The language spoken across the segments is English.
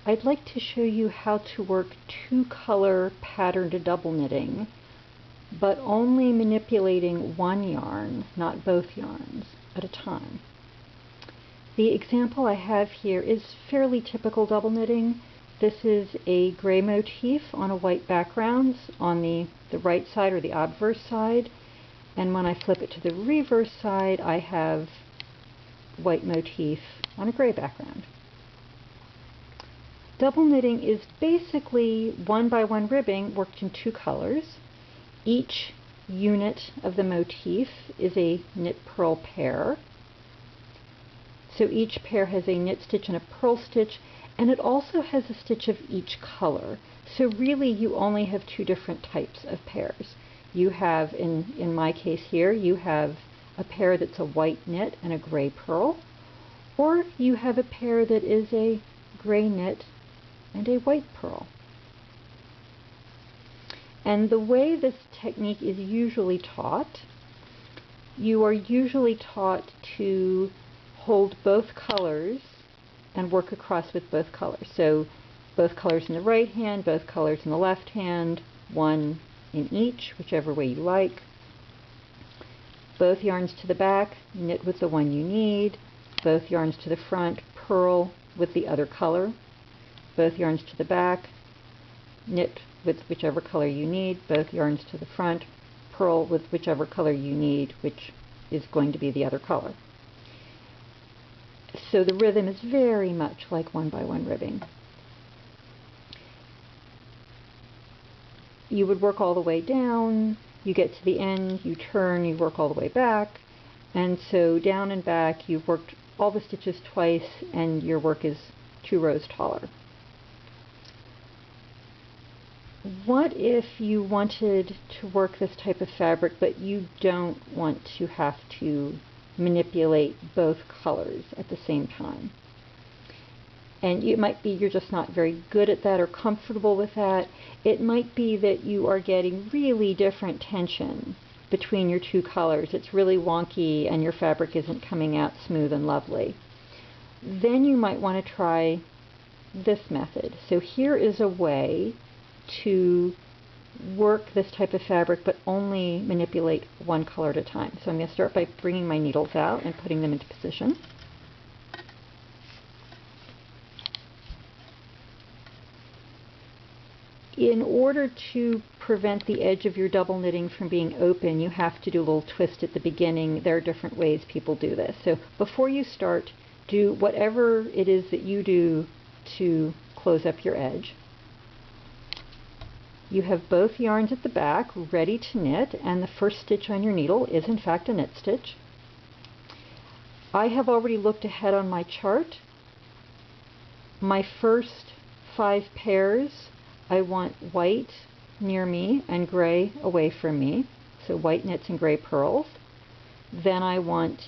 I'd like to show you how to work two-color patterned double knitting, but only manipulating one yarn, not both yarns, at a time. The example I have here is fairly typical double knitting. This is a gray motif on a white background on the right side or the obverse side, and when I flip it to the reverse side I have white motif on a gray background. Double knitting is basically one by one ribbing worked in two colors. Each unit of the motif is a knit purl pair. So each pair has a knit stitch and a purl stitch, and it also has a stitch of each color. So really you only have two different types of pairs. You have, in my case here, you have a pair that's a white knit and a gray purl, or you have a pair that is a gray knit and a white purl. And the way this technique is usually taught, you are usually taught to hold both colors and work across with both colors. So both colors in the right hand, both colors in the left hand, one in each, whichever way you like. Both yarns to the back, knit with the one you need. Both yarns to the front, purl with the other color. Both yarns to the back, knit with whichever color you need. Both yarns to the front, purl with whichever color you need, which is going to be the other color. So the rhythm is very much like one by one ribbing. You would work all the way down, you get to the end, you turn, you work all the way back, and so down and back you've worked all the stitches twice and your work is 2 rows taller. What if you wanted to work this type of fabric but you don't want to have to manipulate both colors at the same time? And it might be you're just not very good at that or comfortable with that. It might be that you are getting really different tension between your two colors. It's really wonky and your fabric isn't coming out smooth and lovely. Then you might want to try this method. So here is a way to work this type of fabric but only manipulate one color at a time. So I'm going to start by bringing my needles out and putting them into position. In order to prevent the edge of your double knitting from being open, you have to do a little twist at the beginning. There are different ways people do this. So before you start, do whatever it is that you do to close up your edge. You have both yarns at the back ready to knit, and the first stitch on your needle is in fact a knit stitch. I have already looked ahead on my chart. My first 5 pairs, I want white near me and gray away from me, so white knits and gray purls. Then I want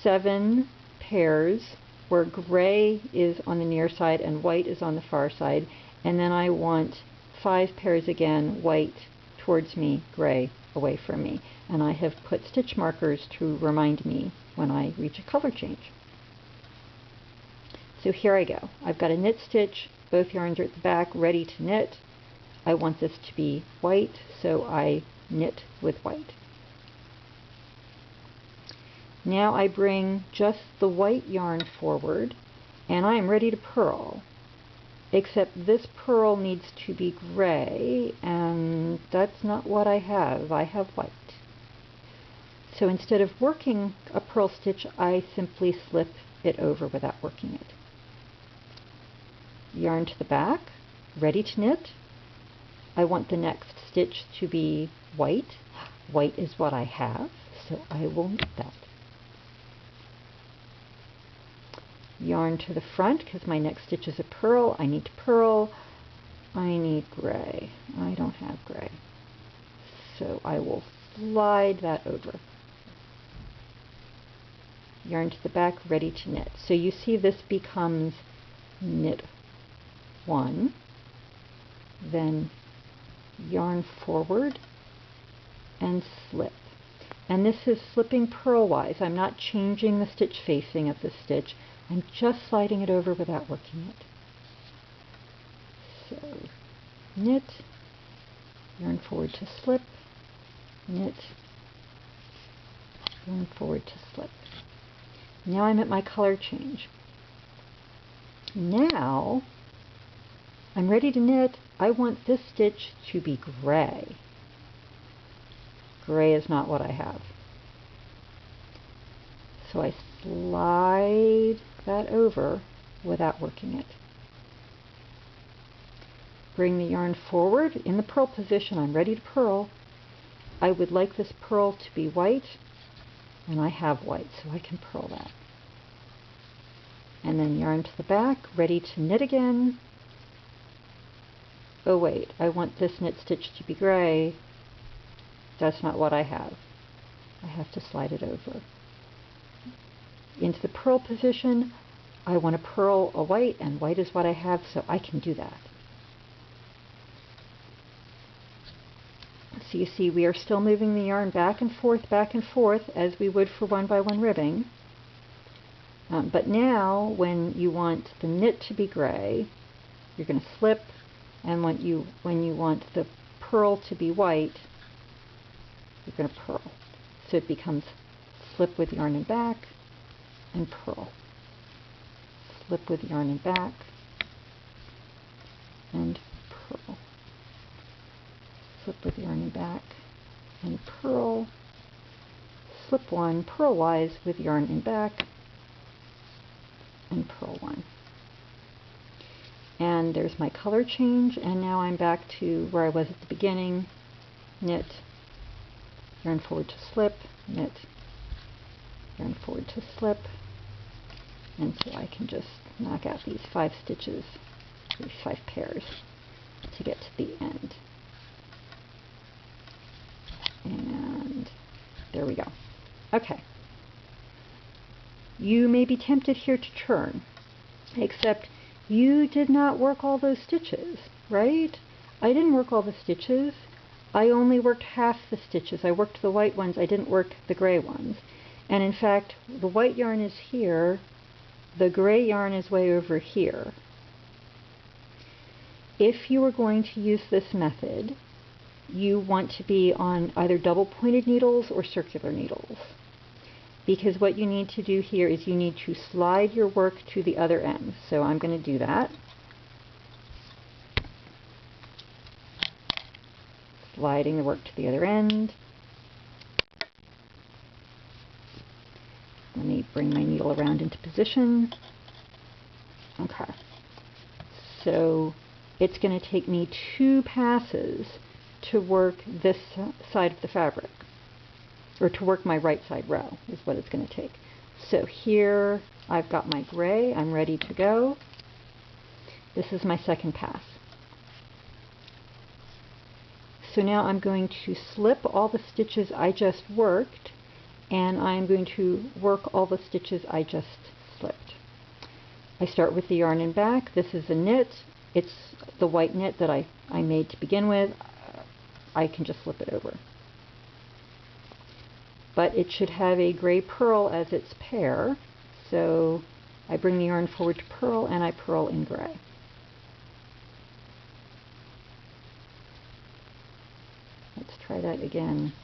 7 pairs where gray is on the near side and white is on the far side, and then I want 5 pairs again, white towards me, gray away from me. And I have put stitch markers to remind me when I reach a color change. So here I go. I've got a knit stitch, both yarns are at the back, ready to knit. I want this to be white, so I knit with white. Now I bring just the white yarn forward, and I am ready to purl. Except this purl needs to be gray, and that's not what I have. I have white. So instead of working a purl stitch, I simply slip it over without working it. Yarn to the back, ready to knit. I want the next stitch to be white. White is what I have, so I will knit that. Yarn to the front because my next stitch is a purl. I need to purl. I need gray. I don't have gray. So I will slide that over. Yarn to the back, ready to knit. So you see this becomes knit 1, then yarn forward and slip. And this is slipping purlwise. I'm not changing the stitch facing of the stitch. I'm just sliding it over without working it. So knit, yarn forward to slip, knit, yarn forward to slip. Now I'm at my color change. Now I'm ready to knit. I want this stitch to be gray. Gray is not what I have. So I slide that over without working it. Bring the yarn forward in the purl position. I'm ready to purl. I would like this purl to be white, and I have white, so I can purl that. And then yarn to the back, ready to knit again. Oh wait, I want this knit stitch to be gray. That's not what I have. I have to slide it over. Into the purl position, I want to purl a white, and white is what I have, so I can do that. So you see we are still moving the yarn back and forth as we would for 1x1 ribbing. But now when you want the knit to be gray, you're going to slip, and when you want the purl to be white, you're going to purl. So it becomes slip with yarn and back and purl. Slip with yarn and back and purl. Slip with yarn and back and purl. Slip one, purlwise with yarn and back and purl one. And there's my color change, and now I'm back to where I was at the beginning. Knit, yarn forward to slip, knit, yarn forward to slip, and so I can just knock out these 5 stitches, these 5 pairs to get to the end. And there we go. Okay. You may be tempted here to turn, except you did not work all those stitches, right? I didn't work all the stitches. I only worked half the stitches. I worked the white ones. I didn't work the gray ones. And in fact, the white yarn is here. The gray yarn is way over here. If you are going to use this method, you want to be on either double pointed needles or circular needles. Because what you need to do here is you need to slide your work to the other end. So I'm going to do that. Sliding the work to the other end. Let me bring my needle around into position. Okay. So it's going to take me 2 passes to work this side of the fabric, or to work my right side row is what it's going to take. So here I've got my gray. I'm ready to go. This is my second pass. So now I'm going to slip all the stitches I just worked, and I'm going to work all the stitches I just slipped. I start with the yarn and back. This is a knit. It's the white knit that I made to begin with. I can just flip it over. But it should have a gray purl as its pair, so I bring the yarn forward to purl, and I purl in gray. Let's try that again,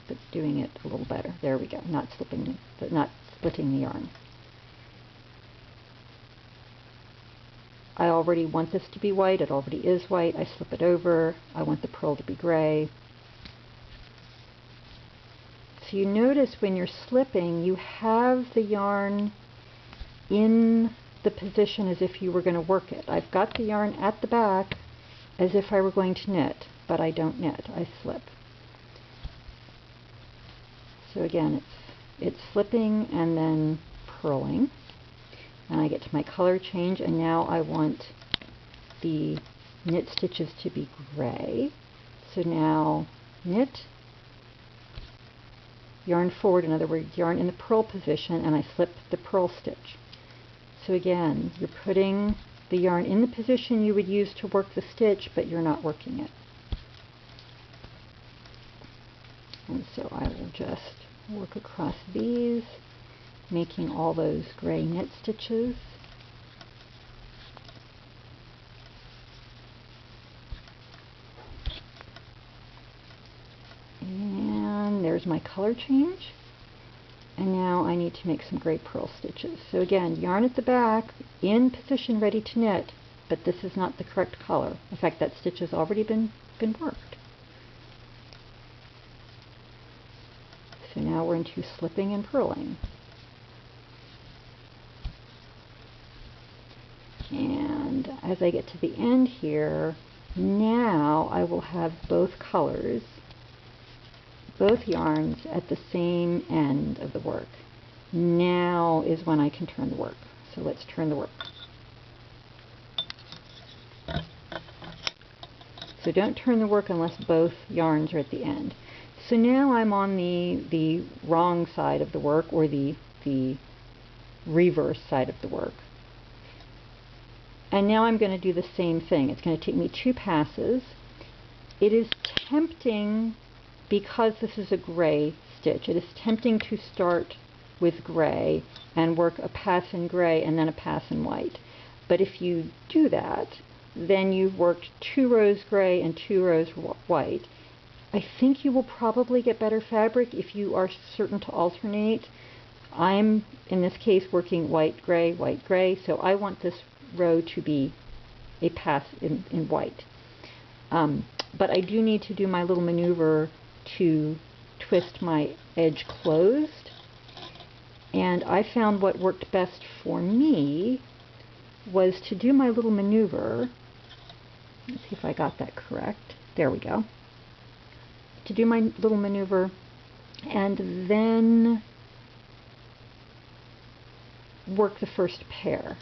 but doing it a little better. There we go. Not splitting the yarn. I already want this to be white. It already is white. I slip it over. I want the purl to be gray. So you notice when you're slipping, you have the yarn in the position as if you were going to work it. I've got the yarn at the back as if I were going to knit, but I don't knit. I slip. So again, it's slipping and then purling. And I get to my color change, and now I want the knit stitches to be gray. So now knit, yarn forward, in other words, yarn in the purl position, and I slip the purl stitch. So again, you're putting the yarn in the position you would use to work the stitch, but you're not working it. And so I will just work across these, making all those gray knit stitches. there's my color change. And now I need to make some gray purl stitches. So again, yarn at the back, in position, ready to knit, but this is not the correct color. In fact, that stitch has already been worked. So now we're into slipping and purling. And as I get to the end here, now I will have both colors, both yarns at the same end of the work. Now is when I can turn the work. So let's turn the work. So don't turn the work unless both yarns are at the end. So now I'm on the wrong side of the work, or the reverse side of the work. And now I'm going to do the same thing. It's going to take me 2 passes. It is tempting, because this is a gray stitch, it is tempting to start with gray and work a pass in gray and then a pass in white. But if you do that, then you've worked 2 rows gray and 2 rows white. I think you will probably get better fabric if you are certain to alternate. I'm, in this case, working white, gray, so I want this row to be a pass in white. But I do need to do my little maneuver to twist my edge closed. And I found what worked best for me was to do my little maneuver. Let's see if I got that correct. There we go. To do my little maneuver and then work the first pair.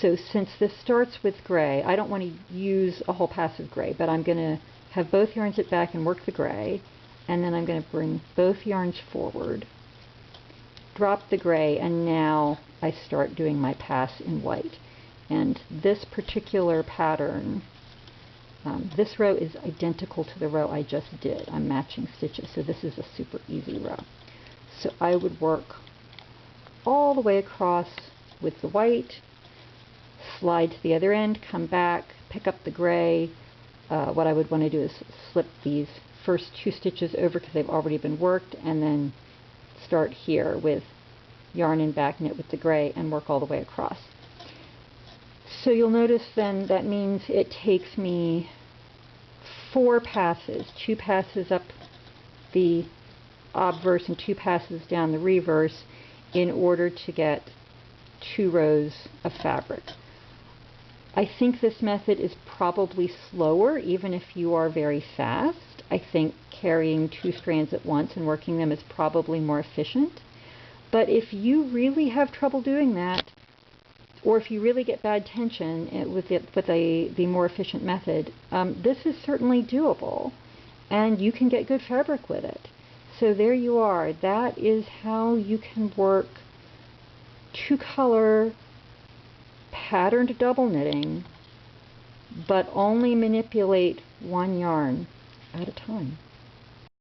So since this starts with gray, I don't want to use a whole pass of gray, but I'm going to have both yarns at back and work the gray, and then I'm going to bring both yarns forward, drop the gray, and now I start doing my pass in white. And this particular pattern, this row is identical to the row I just did. I'm matching stitches, so this is a super easy row. So I would work all the way across with the white, slide to the other end, come back, pick up the gray. What I would want to do is slip these first 2 stitches over because they've already been worked, and then start here with yarn and back knit with the gray and work all the way across. So you'll notice then that means it takes me 4 passes, 2 passes up the obverse and 2 passes down the reverse in order to get 2 rows of fabric. I think this method is probably slower even if you are very fast. I think carrying 2 strands at once and working them is probably more efficient. But if you really have trouble doing that, or if you really get bad tension with the more efficient method, this is certainly doable, and you can get good fabric with it. So there you are. That is how you can work 2-color patterned double knitting, but only manipulate 1 yarn at a time.